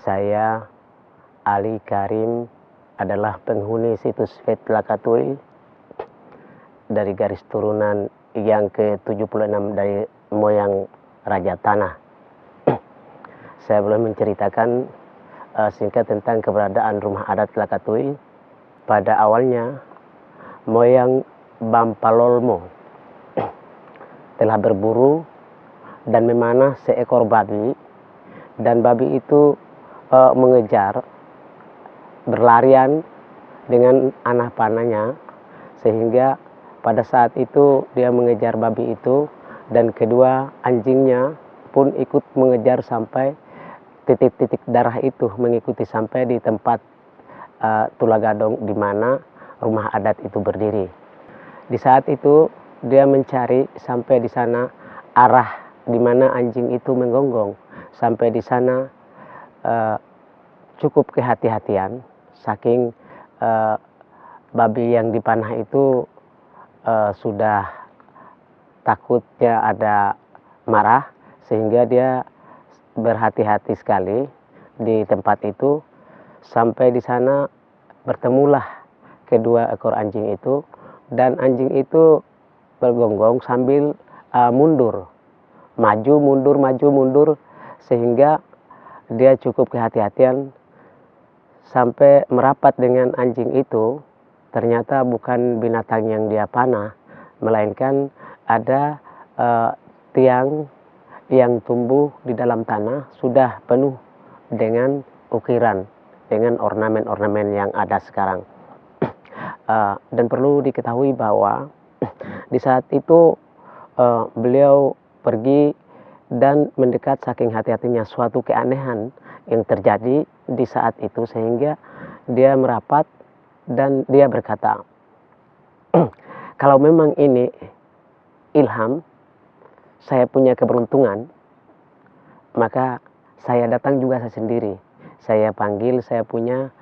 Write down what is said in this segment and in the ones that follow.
Saya Ali Karim adalah penghuni situs Fetlakatui dari garis turunan yang ke-76 dari moyang Raja Tanah. Saya boleh menceritakan singkat tentang keberadaan rumah adat Lakatui. Pada awalnya, moyang Bampalolmo telah berburu dan memanah seekor babi, dan babi itu mengejar, berlarian dengan anak panahnya, sehingga pada saat itu dia mengejar babi itu, dan kedua anjingnya pun ikut mengejar sampai titik-titik darah itu mengikuti sampai di tempat Tulagadong di mana rumah adat itu berdiri. Di saat itu dia mencari sampai di sana arah di mana anjing itu menggonggong. Sampai di sana cukup kehati-hatian, saking babi yang dipanah itu sudah takutnya ada marah, sehingga dia berhati-hati sekali di tempat itu. Sampai di sana bertemulah kedua ekor anjing itu, dan anjing itu bergonggong sambil mundur, maju mundur, sehingga dia cukup kehati-hatian sampai merapat dengan anjing itu. Ternyata bukan binatang yang dia panah, melainkan ada tiang yang tumbuh di dalam tanah, sudah penuh dengan ukiran, dengan ornamen-ornamen yang ada sekarang. Dan perlu diketahui bahwa di saat itu beliau pergi dan mendekat, saking hati-hatinya suatu keanehan yang terjadi di saat itu, sehingga dia merapat dan dia berkata, kalau memang ini ilham, saya punya keberuntungan, maka saya datang juga saya sendiri. Saya panggil, saya punya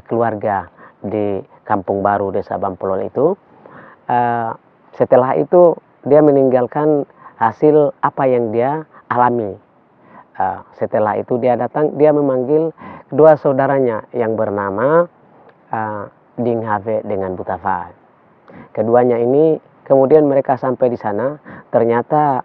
keluarga di Kampung Baru Desa Bampolol itu. Setelah itu dia meninggalkan hasil apa yang dia alami. Setelah itu dia datang, dia memanggil kedua saudaranya yang bernama Ding Have dengan Butafa. Keduanya ini kemudian mereka sampai di sana, ternyata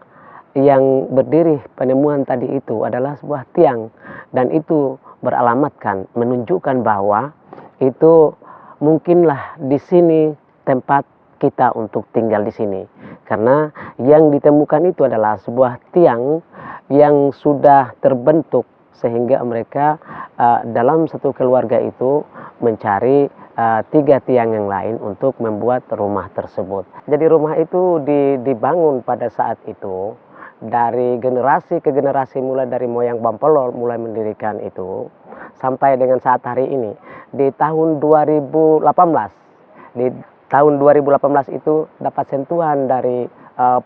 yang berdiri penemuan tadi itu adalah sebuah tiang, dan itu beralamatkan, menunjukkan bahwa itu mungkinlah di sini tempat kita untuk tinggal di sini, karena yang ditemukan itu adalah sebuah tiang yang sudah terbentuk, sehingga mereka dalam satu keluarga itu mencari 3 tiang yang lain untuk membuat rumah tersebut. Jadi rumah itu dibangun pada saat itu dari generasi ke generasi, mulai dari moyang Bampolol mulai mendirikan itu sampai dengan saat hari ini. Di tahun 2018, di tahun 2018 itu dapat sentuhan dari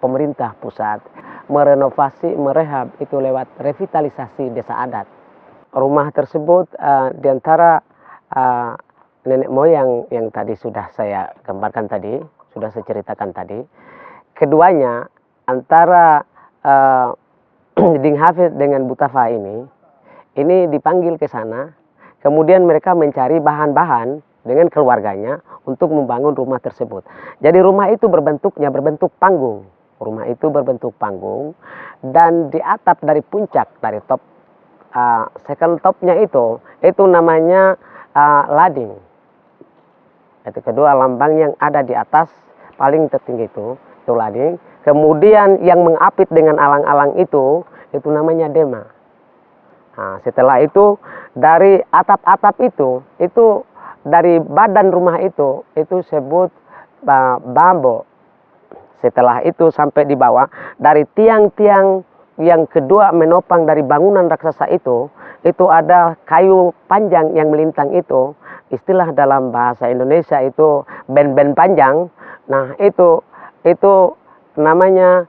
pemerintah pusat merenovasi, merehab itu lewat revitalisasi desa adat. Rumah tersebut diantara nenek moyang yang tadi sudah saya gambarkan tadi, sudah saya ceritakan tadi, keduanya antara Ding Hafid dengan Butafa ini dipanggil ke sana, kemudian mereka mencari bahan-bahan dengan keluarganya untuk membangun rumah tersebut. Jadi rumah itu berbentuk panggung. Rumah itu berbentuk panggung, dan di atap dari puncak, dari top, second topnya itu namanya lading. Itu kedua lambang yang ada di atas paling tertinggi itu lading. Kemudian yang mengapit dengan alang-alang itu namanya dema. Nah, setelah itu dari atap-atap itu dari badan rumah itu sebut bambo. Setelah itu sampai di bawah, dari tiang-tiang yang kedua menopang dari bangunan raksasa itu ada kayu panjang yang melintang itu, istilah dalam bahasa Indonesia itu ben-ben panjang. Nah itu namanya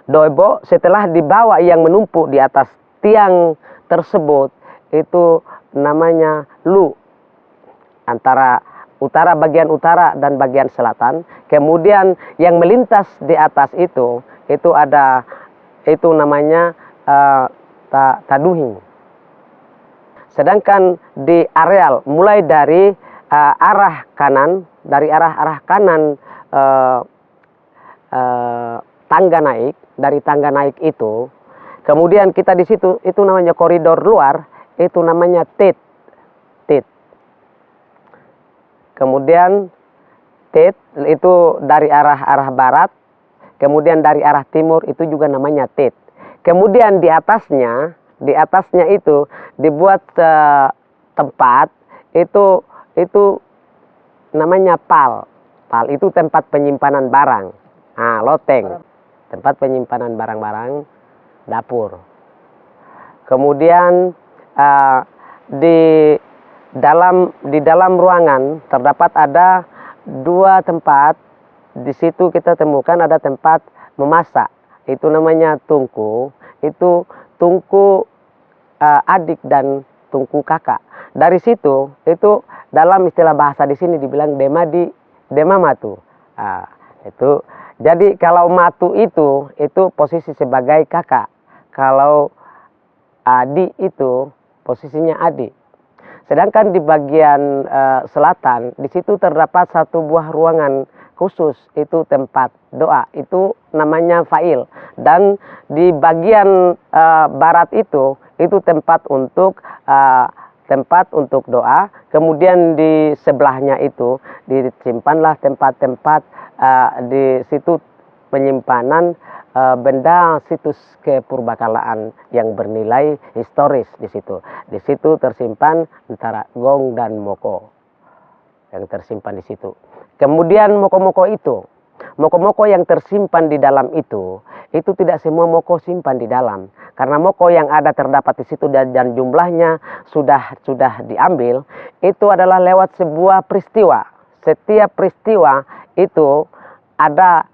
doibo. Setelah dibawa yang menumpuk di atas tiang tersebut itu namanya lu, antara utara, bagian utara dan bagian selatan. Kemudian yang melintas di atas itu namanya taduhing. Sedangkan di areal mulai dari arah kanan, dari arah kanan tangga naik, dari tangga naik itu, kemudian kita di situ itu namanya koridor luar, itu namanya tit. Kemudian tit itu dari arah barat, kemudian dari arah timur itu juga namanya tit. Kemudian di atasnya itu dibuat tempat itu namanya pal. Pal itu tempat penyimpanan barang. Loteng, tempat penyimpanan barang-barang dapur. Kemudian di dalam ruangan terdapat ada 2 tempat. Di situ kita temukan ada tempat memasak. Itu namanya tungku. Itu tungku adik dan tungku kakak. Dari situ itu dalam istilah bahasa di sini dibilang dema matu. Itu jadi kalau matu itu posisi sebagai kakak. Kalau adik itu posisinya adik. Sedangkan di bagian selatan di situ terdapat satu buah ruangan khusus, itu tempat doa, itu namanya fail. Dan di bagian barat itu tempat untuk doa. Kemudian di sebelahnya itu disimpanlah tempat-tempat di situ penyimpanan benda situs kepurbakalaan yang bernilai historis di situ. Di situ tersimpan antara gong dan moko yang tersimpan di situ. Kemudian moko-moko yang tersimpan di dalam itu tidak semua moko simpan di dalam. Karena moko yang ada terdapat di situ dan jumlahnya sudah diambil, itu adalah lewat sebuah peristiwa. Setiap peristiwa itu ada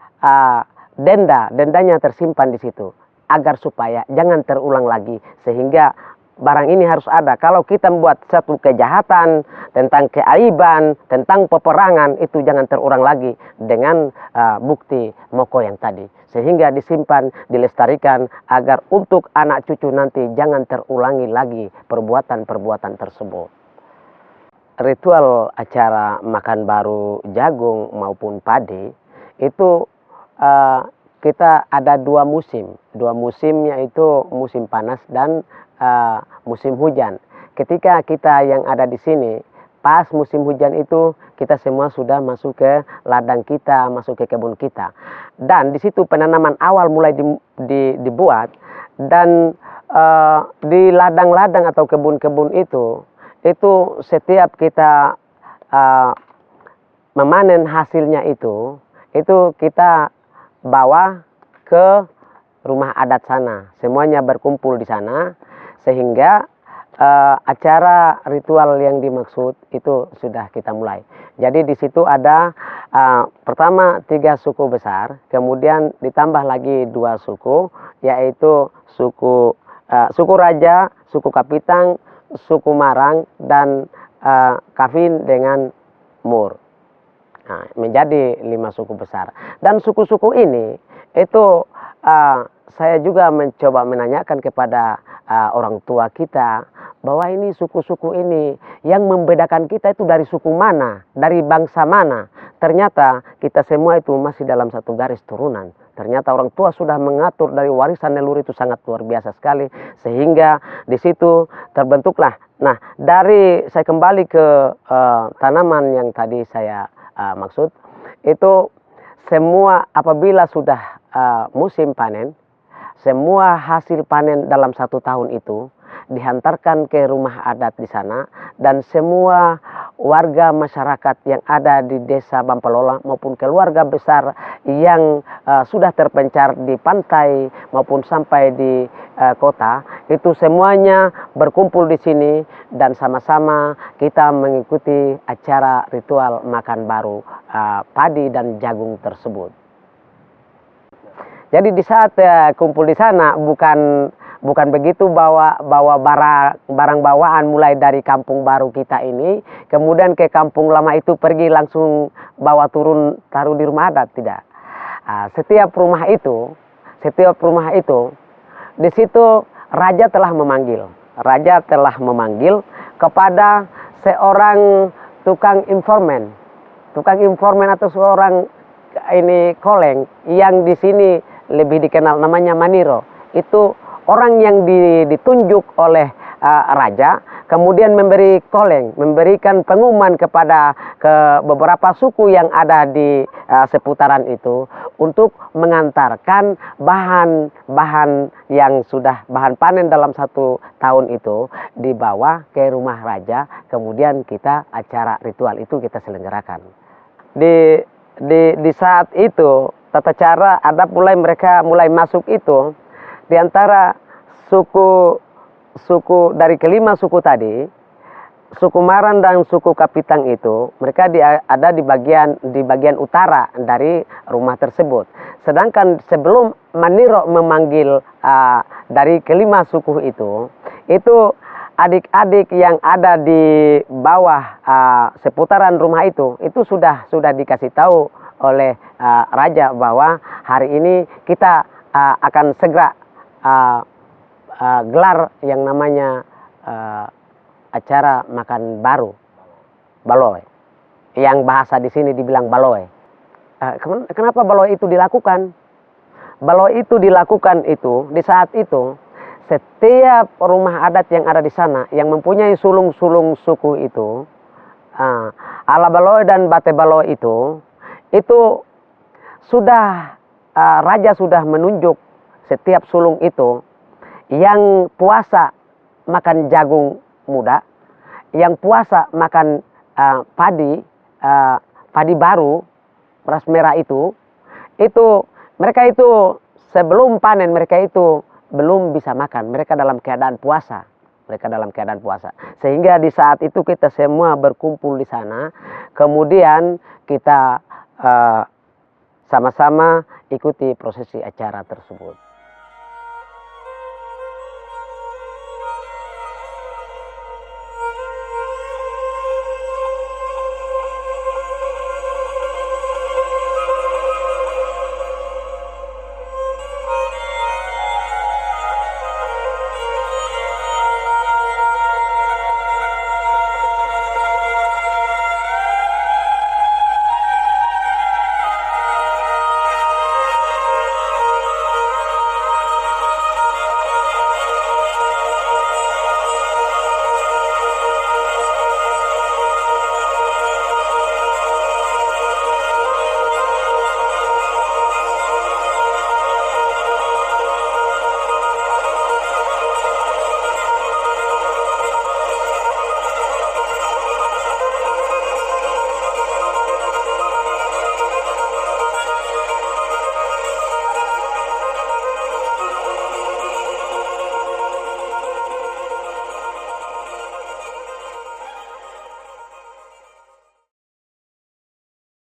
dendanya tersimpan di situ agar supaya jangan terulang lagi, sehingga barang ini harus ada. Kalau kita membuat satu kejahatan tentang keaiban, tentang peperangan, itu jangan terulang lagi dengan bukti moko yang tadi, sehingga disimpan, dilestarikan agar untuk anak cucu nanti jangan terulangi lagi perbuatan-perbuatan tersebut. Ritual acara makan baru jagung maupun padi itu kita ada 2 musim. 2 musim yaitu musim panas dan musim hujan. Ketika kita yang ada di sini pas musim hujan itu kita semua sudah masuk ke ladang kita, masuk ke kebun kita. Dan di situ penanaman awal mulai dibuat, dan di ladang-ladang atau kebun-kebun itu setiap kita memanen hasilnya itu kita bawa ke rumah adat sana. Semuanya berkumpul di sana, sehingga acara ritual yang dimaksud itu sudah kita mulai. Jadi di situ ada pertama 3 suku besar, kemudian ditambah lagi 2 suku, yaitu suku Raja, suku Kapitang, suku Marang, dan Kafin dengan Mur. Menjadi 5 suku besar. Dan suku-suku ini itu saya juga mencoba menanyakan kepada orang tua kita bahwa ini suku-suku ini yang membedakan kita itu dari suku mana, dari bangsa mana. Ternyata kita semua itu masih dalam satu garis turunan. Ternyata orang tua sudah mengatur dari warisan leluhur itu sangat luar biasa sekali, sehingga di situ terbentuklah. Nah, saya kembali ke tanaman yang tadi saya maksud, itu semua apabila sudah musim panen, semua hasil panen dalam 1 tahun itu dihantarkan ke rumah adat di sana, dan semua warga masyarakat yang ada di desa Bampalola maupun keluarga besar yang sudah terpencar di pantai maupun sampai di kota, itu semuanya berkumpul di sini dan sama-sama kita mengikuti acara ritual makan baru padi dan jagung tersebut. Jadi di saat kumpul di sana bukan begitu bawa barang bawaan mulai dari kampung baru kita ini, kemudian ke kampung lama itu pergi langsung bawa turun taruh di rumah adat, tidak. Setiap rumah itu di situ raja telah memanggil. raja telah memanggil kepada seorang tukang informan atau seorang ini koleng yang di sini lebih dikenal namanya Maniro. Itu orang yang ditunjuk oleh raja, kemudian memberi koleng, memberikan pengumuman kepada beberapa suku yang ada di seputaran itu untuk mengantarkan bahan yang sudah bahan panen dalam 1 tahun itu dibawa ke rumah raja, kemudian kita acara ritual itu kita selenggarakan. Di saat itu tata cara ada mereka mulai masuk itu di antara suku dari kelima suku tadi, suku Maran dan suku Kapitang itu mereka ada di bagian utara dari rumah tersebut. Sedangkan sebelum Maniro memanggil dari kelima suku itu adik-adik yang ada di bawah seputaran rumah itu sudah dikasih tahu oleh raja bahwa hari ini kita akan segera gelar yang namanya acara makan baru, baloy, yang bahasa di sini dibilang baloy. Kenapa baloy itu dilakukan? Baloy itu dilakukan itu di saat itu setiap rumah adat yang ada di sana yang mempunyai sulung-sulung suku itu, ala baloy dan bate baloy itu sudah raja sudah menunjuk setiap sulung itu yang puasa makan jagung muda, yang puasa makan padi baru, beras merah itu mereka itu sebelum panen mereka itu belum bisa makan, mereka dalam keadaan puasa. Sehingga di saat itu kita semua berkumpul di sana, kemudian kita sama-sama ikuti prosesi acara tersebut.